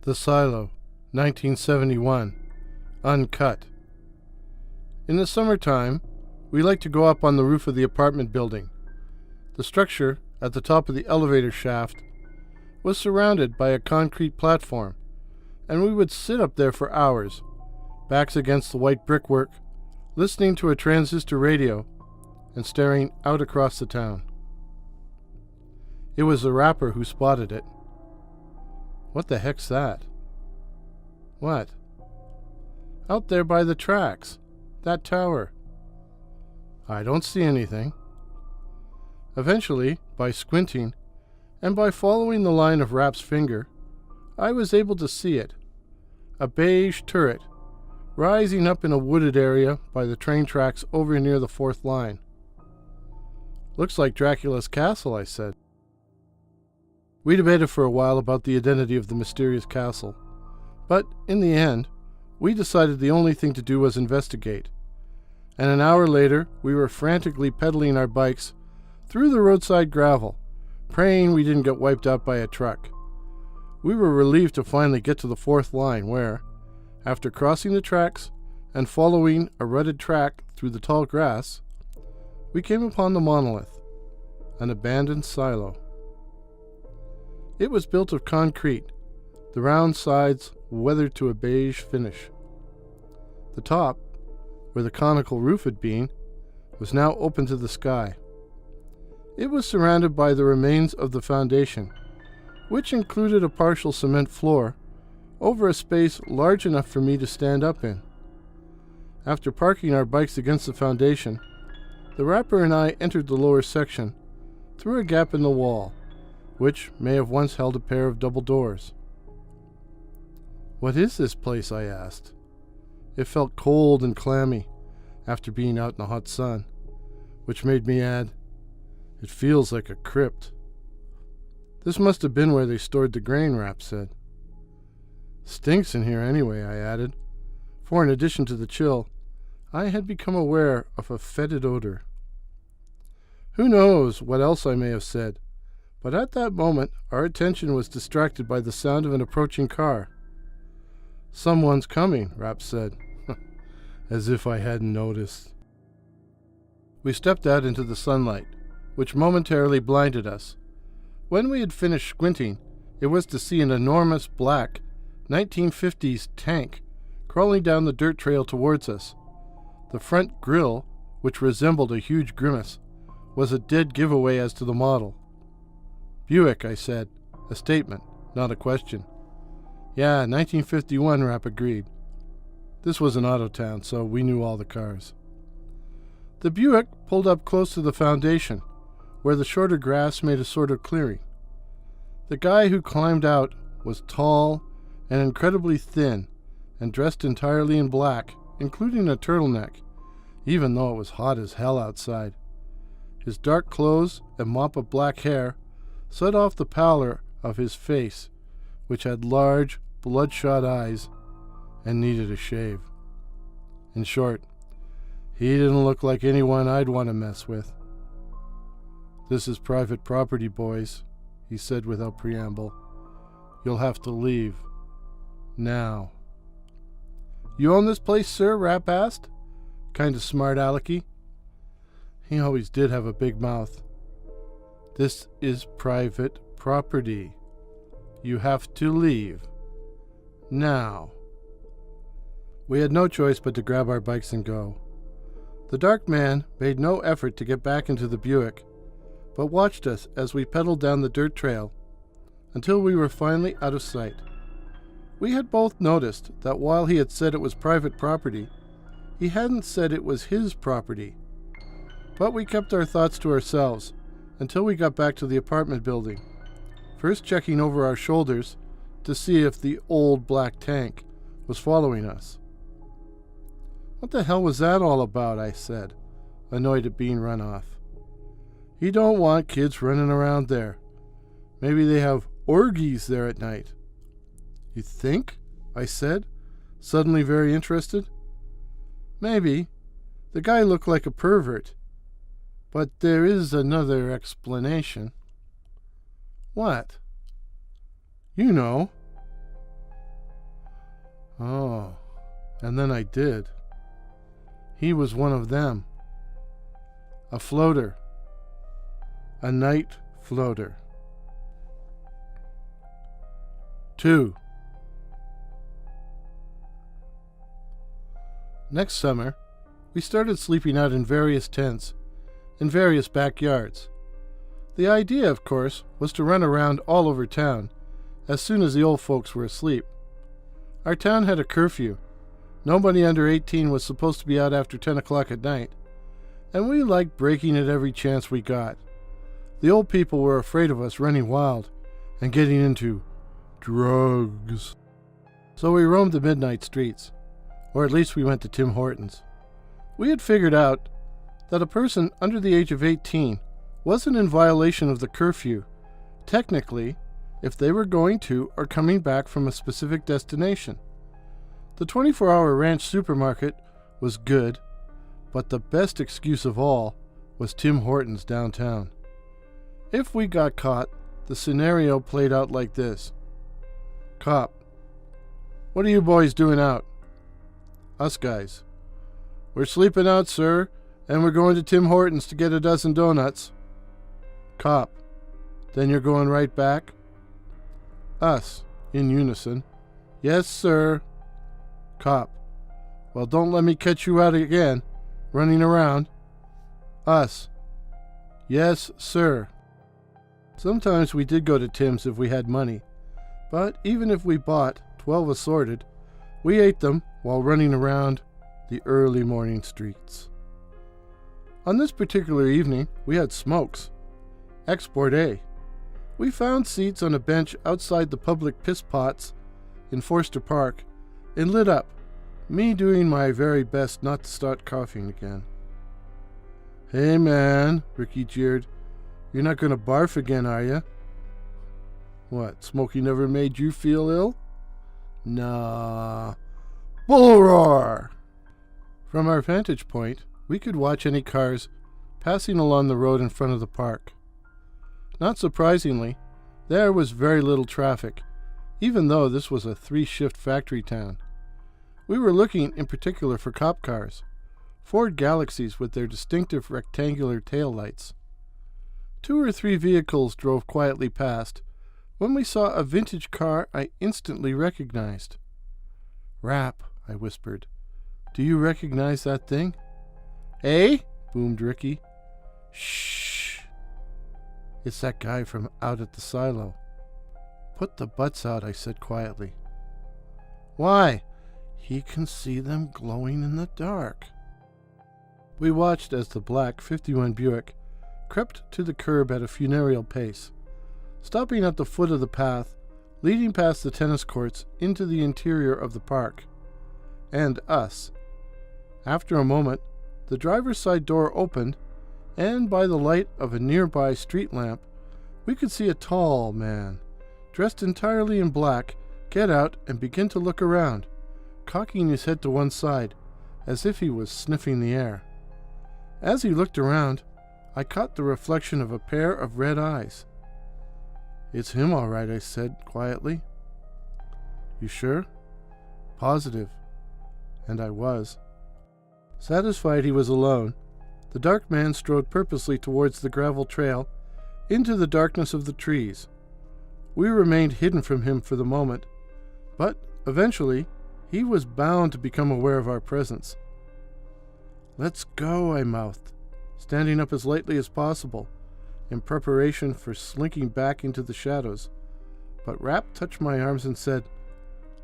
The Silo, 1971. Uncut. In the summertime, we like to go up on the roof of the apartment building. The structure, at the top of the elevator shaft, was surrounded by a concrete platform, and we would sit up there for hours, backs against the white brickwork, listening to a transistor radio and staring out across the town. It was the rapper who spotted it. What the heck's that? What? Out there by the tracks. That tower. I don't see anything. Eventually, by squinting, and by following the line of Rap's finger, I was able to see it. A beige turret, rising up in a wooded area by the train tracks over near the fourth line. Looks like Dracula's castle, I said. We debated for a while about the identity of the mysterious castle, but in the end, we decided the only thing to do was investigate, and an hour later we were frantically pedaling our bikes through the roadside gravel, praying we didn't get wiped out by a truck. We were relieved to finally get to the fourth line where, after crossing the tracks and following a rutted track through the tall grass, we came upon the monolith, an abandoned silo. It was built of concrete, the round sides weathered to a beige finish. The top, where the conical roof had been, was now open to the sky. It was surrounded by the remains of the foundation, which included a partial cement floor over a space large enough for me to stand up in. After parking our bikes against the foundation, the rapper and I entered the lower section through a gap in the wall, which may have once held a pair of double doors. "What is this place?" I asked. It felt cold and clammy after being out in the hot sun, which made me add, "It feels like a crypt." "This must have been where they stored the grain," Rap said. "Stinks in here anyway," I added, for in addition to the chill, I had become aware of a fetid odor. Who knows what else I may have said, but at that moment our attention was distracted by the sound of an approaching car. "Someone's coming," Rap said, as if I hadn't noticed. We stepped out into the sunlight, which momentarily blinded us. When we had finished squinting, it was to see an enormous black 1950s tank crawling down the dirt trail towards us. The front grille, which resembled a huge grimace, was a dead giveaway as to the model. "Buick," I said, a statement, not a question. "Yeah, 1951, Rap agreed. This was an auto town, so we knew all the cars. The Buick pulled up close to the foundation, where the shorter grass made a sort of clearing. The guy who climbed out was tall and incredibly thin, and dressed entirely in black, including a turtleneck, even though it was hot as hell outside. His dark clothes and mop of black hair set off the pallor of his face, which had large, bloodshot eyes and needed a shave. In short, he didn't look like anyone I'd want to mess with. "This is private property, boys," he said without preamble. "You'll have to leave. Now." "You own this place, sir?" Rap asked, kind of smart alecky. He always did have a big mouth. "This is private property. You have to leave. Now." We had no choice but to grab our bikes and go. The dark man made no effort to get back into the Buick, but watched us as we pedaled down the dirt trail until we were finally out of sight. We had both noticed that while he had said it was private property, he hadn't said it was his property. But we kept our thoughts to ourselves until we got back to the apartment building, first checking over our shoulders to see if the old black tank was following us. "What the hell was that all about?" I said, annoyed at being run off. "He don't want kids running around there. Maybe they have orgies there at night." "You think?" I said, suddenly very interested. "Maybe. The guy looked like a pervert. But there is another explanation." "What?" "You know." Oh, and then I did. He was one of them. A floater. A night floater. 2. Next summer, we started sleeping out in various tents, in various backyards. The idea, of course, was to run around all over town as soon as the old folks were asleep. Our town had a curfew. Nobody under 18 was supposed to be out after 10 o'clock at night, and we liked breaking it every chance we got. The old people were afraid of us running wild and getting into drugs. So we roamed the midnight streets, or at least we went to Tim Hortons. We had figured out that a person under the age of 18 wasn't in violation of the curfew, technically, if they were going to or coming back from a specific destination. The 24-hour ranch supermarket was good, but the best excuse of all was Tim Hortons downtown. If we got caught, the scenario played out like this. Cop: "What are you boys doing out?" Us guys: "We're sleeping out, sir, and we're going to Tim Hortons to get a dozen donuts." Cop: "Then you're going right back?" Us, in unison: "Yes, sir." Cop: "Well, don't let me catch you out again, running around." Us: "Yes, sir." Sometimes we did go to Tim's if we had money, but even if we bought 12 assorted, we ate them while running around the early morning streets. On this particular evening, we had smokes. Export A. We found seats on a bench outside the public piss pots in Forster Park and lit up, me doing my very best not to start coughing again. "Hey man," Ricky jeered, "you're not going to barf again, are you?" "What, smoking never made you feel ill?" "Nah. Bull roar!" From our vantage point, we could watch any cars passing along the road in front of the park. Not surprisingly, there was very little traffic, even though this was a 3-shift factory town. We were looking in particular for cop cars, Ford Galaxies with their distinctive rectangular taillights. 2 or 3 vehicles drove quietly past when we saw a vintage car I instantly recognized. "Rap," I whispered. "Do you recognize that thing?" "Eh?" boomed Ricky. "Shh. It's that guy from out at the silo." "Put the butts out," I said quietly. "Why?" "He can see them glowing in the dark." We watched as the black 51 Buick crept to the curb at a funereal pace, stopping at the foot of the path leading past the tennis courts into the interior of the park, and us. After a moment, the driver's side door opened, and by the light of a nearby street lamp, we could see a tall man, dressed entirely in black, get out and begin to look around, cocking his head to one side, as if he was sniffing the air. As he looked around, I caught the reflection of a pair of red eyes. "It's him all right," I said quietly. "You sure?" "Positive." And I was. Satisfied he was alone, the dark man strode purposely towards the gravel trail, into the darkness of the trees. We remained hidden from him for the moment, but eventually he was bound to become aware of our presence. "Let's go," I mouthed, standing up as lightly as possible, in preparation for slinking back into the shadows, but Rapp touched my arms and said,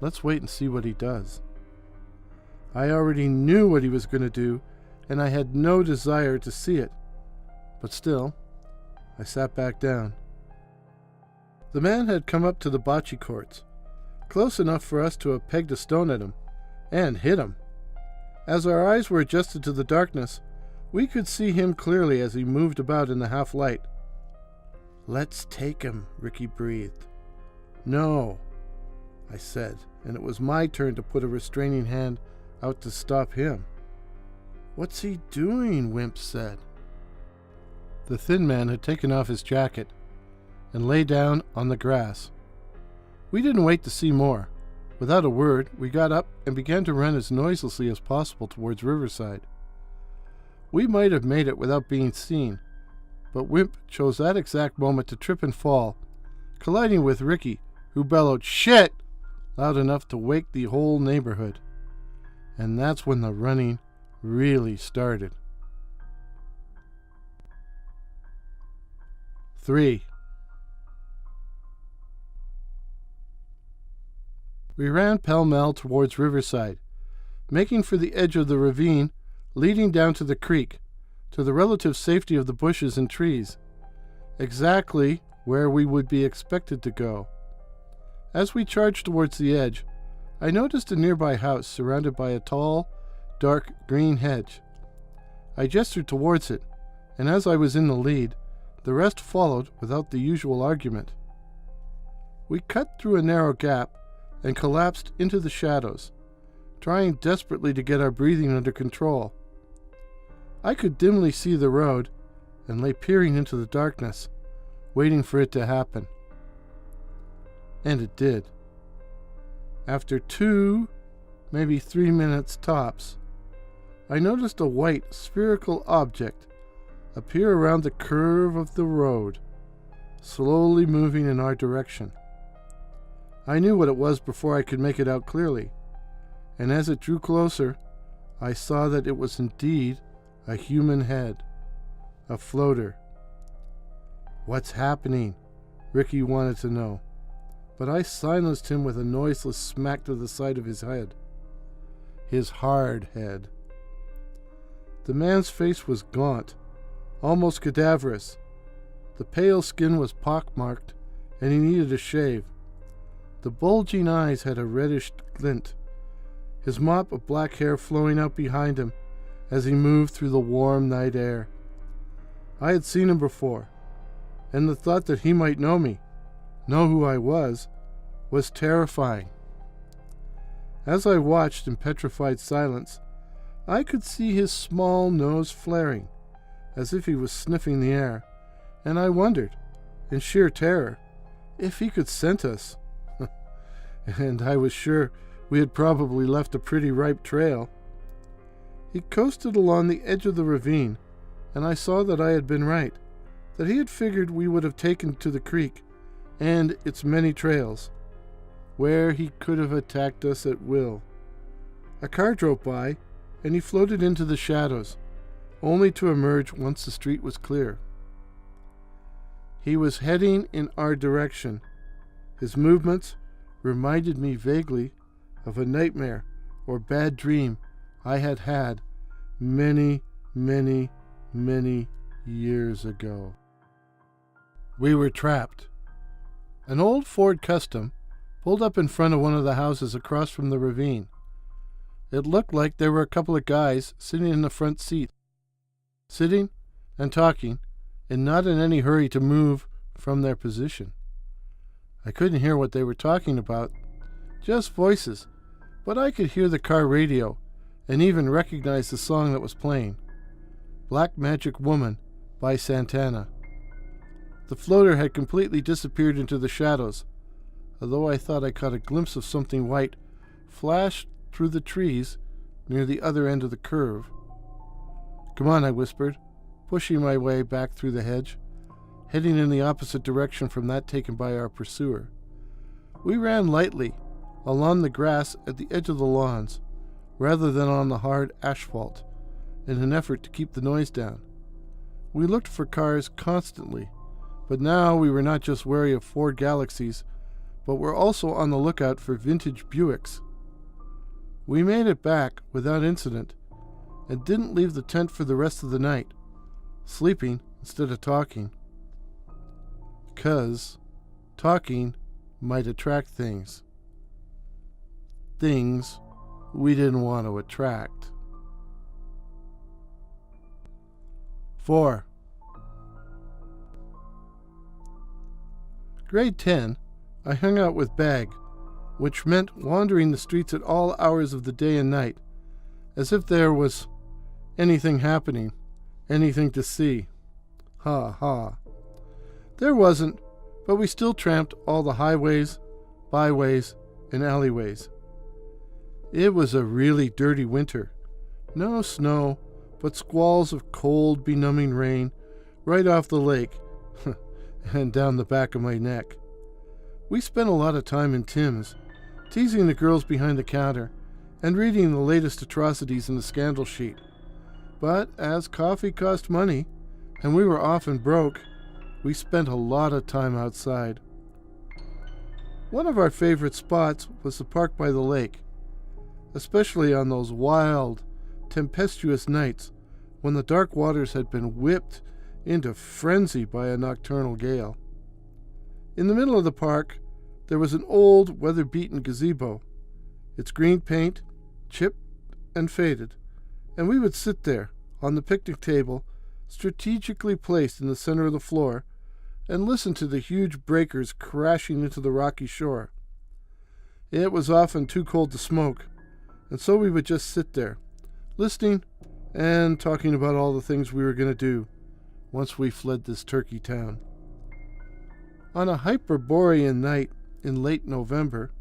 "Let's wait and see what he does." I already knew what he was going to do, and I had no desire to see it, but still, I sat back down. The man had come up to the bocce courts, close enough for us to have pegged a stone at him, and hit him. As our eyes were adjusted to the darkness, we could see him clearly as he moved about in the half-light. "Let's take him," Ricky breathed. "No," I said, and it was my turn to put a restraining hand out to stop him. "What's he doing?" Wimp said. The thin man had taken off his jacket and lay down on the grass. We didn't wait to see more. Without a word, we got up and began to run as noiselessly as possible towards Riverside. We might have made it without being seen, but Wimp chose that exact moment to trip and fall, colliding with Ricky, who bellowed, "Shit!" loud enough to wake the whole neighborhood. And that's when the running really started. 3. We ran pell-mell towards Riverside, making for the edge of the ravine leading down to the creek, to the relative safety of the bushes and trees, exactly where we would be expected to go. As we charged towards the edge, I noticed a nearby house surrounded by a tall, dark green hedge. I gestured towards it, and as I was in the lead, the rest followed without the usual argument. We cut through a narrow gap and collapsed into the shadows, trying desperately to get our breathing under control. I could dimly see the road and lay peering into the darkness, waiting for it to happen. And it did. After 2, maybe 3 minutes tops, I noticed a white spherical object appear around the curve of the road, slowly moving in our direction. I knew what it was before I could make it out clearly, and as it drew closer, I saw that it was indeed a human head, a floater. "What's happening?" Ricky wanted to know, but I silenced him with a noiseless smack to the side of his head. His hard head. The man's face was gaunt, almost cadaverous. The pale skin was pockmarked, and he needed a shave. The bulging eyes had a reddish glint, his mop of black hair flowing out behind him as he moved through the warm night air. I had seen him before, and the thought that he might know me, know who I was terrifying. As I watched in petrified silence, I could see his small nose flaring, as if he was sniffing the air, and I wondered, in sheer terror, if he could scent us. And I was sure we had probably left a pretty ripe trail. He coasted along the edge of the ravine, and I saw that I had been right, that he had figured we would have taken to the creek and its many trails, where he could have attacked us at will. A car drove by, and he floated into the shadows, only to emerge once the street was clear. He was heading in our direction. His movements reminded me vaguely of a nightmare or bad dream I had had many, many, many years ago. We were trapped. An old Ford Custom pulled up in front of one of the houses across from the ravine. It looked like there were a couple of guys sitting in the front seat, sitting and talking, and not in any hurry to move from their position. I couldn't hear what they were talking about, just voices, but I could hear the car radio and even recognize the song that was playing, Black Magic Woman by Santana. The floater had completely disappeared into the shadows, although I thought I caught a glimpse of something white flash through the trees near the other end of the curve. "Come on," I whispered, pushing my way back through the hedge, heading in the opposite direction from that taken by our pursuer. We ran lightly along the grass at the edge of the lawns, rather than on the hard asphalt, in an effort to keep the noise down. We looked for cars constantly, but now we were not just wary of Ford Galaxies, but were also on the lookout for vintage Buicks. We made it back without incident, and didn't leave the tent for the rest of the night, sleeping instead of talking. 'Cause talking might attract things. Things we didn't want to attract. 4. Grade 10, I hung out with Bag, which meant wandering the streets at all hours of the day and night, as if there was anything happening, anything to see. Ha ha. There wasn't, but we still tramped all the highways, byways, and alleyways. It was a really dirty winter. No snow, but squalls of cold, benumbing rain right off the lake and down the back of my neck. We spent a lot of time in Tim's, teasing the girls behind the counter and reading the latest atrocities in the scandal sheet. But as coffee cost money, and we were often broke, we spent a lot of time outside. One of our favorite spots was the park by the lake, especially on those wild, tempestuous nights when the dark waters had been whipped into frenzy by a nocturnal gale. In the middle of the park, there was an old, weather-beaten gazebo, its green paint chipped and faded, and we would sit there on the picnic table, strategically placed in the center of the floor, and listen to the huge breakers crashing into the rocky shore. It was often too cold to smoke, and so we would just sit there, listening and talking about all the things we were going to do once we fled this turkey town. On a Hyperborean night in late November,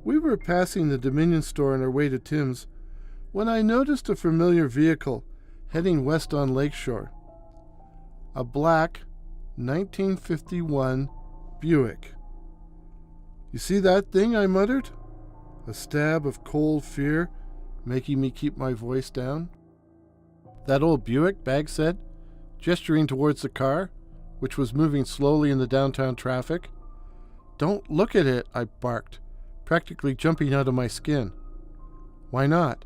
we were passing the Dominion store on our way to Tim's when I noticed a familiar vehicle heading west on Lakeshore. A black 1951 Buick. "You see that thing?" I muttered, a stab of cold fear making me keep my voice down. "That old Buick," Bag said, gesturing towards the car, which was moving slowly in the downtown traffic. "Don't look at it," I barked, practically jumping out of my skin. "Why not?"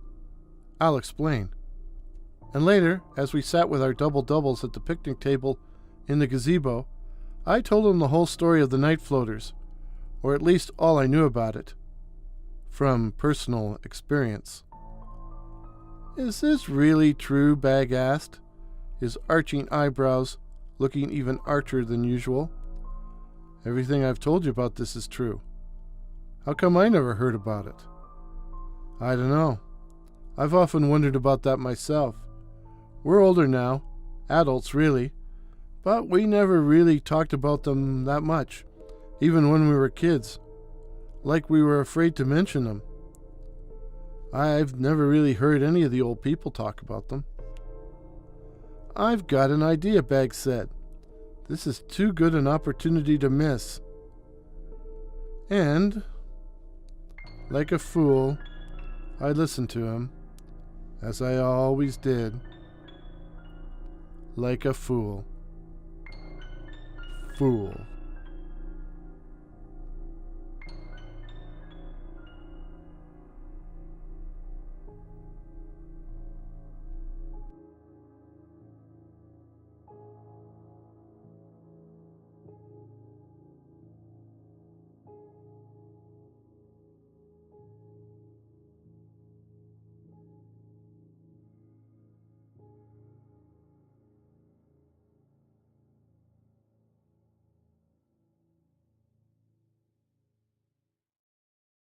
"I'll explain." And later, as we sat with our double-doubles at the picnic table in the gazebo, I told him the whole story of the Nightfloaters, or at least all I knew about it, from personal experience. "Is this really true?" Bag asked, his arching eyebrows looking even archer than usual. "Everything I've told you about this is true. How come I never heard about it?" "I don't know. I've often wondered about that myself. We're older now, adults really, but we never really talked about them that much, even when we were kids, like we were afraid to mention them. I've never really heard any of the old people talk about them." "I've got an idea," Bag said. "This is too good an opportunity to miss." And, like a fool, I listened to him, as I always did. Like a fool. Fool.